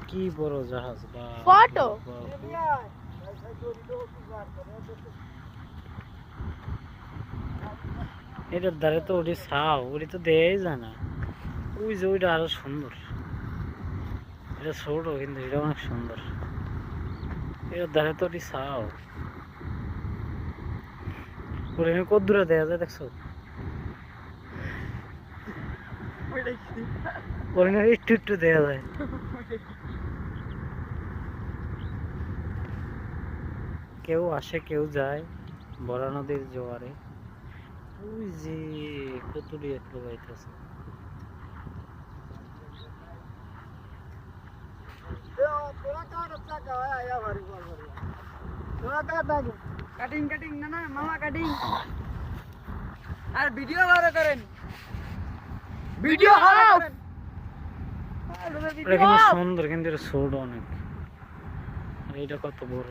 কি বড় জাহাজ বা ফটো এটার ধারে তো ওটি ছাও, ওটি তো দেয়াই যায় না। ওই যে ওইটা আরো সুন্দর, এটা ছোট কিন্তু এটা অনেক সুন্দর। এটার ধারে তো ওটি ছাও, ওটা কত দূরে দেয়া যায় দেখছো? ওখানে একটু একটু দেয়া যায়। কেউ আসে কেউ যায় বড় নদীর জোয়ারে। ওই যে কতুরি একটু গাইতেছে। কাটিং কাটিং না না মামা কাটিং আর ভিডিও ভালো করেন ভিডিও করেন এটা কিন্তু সুন্দর কিন্তু এটা ছোট অনেক। আর এটা কত বড়।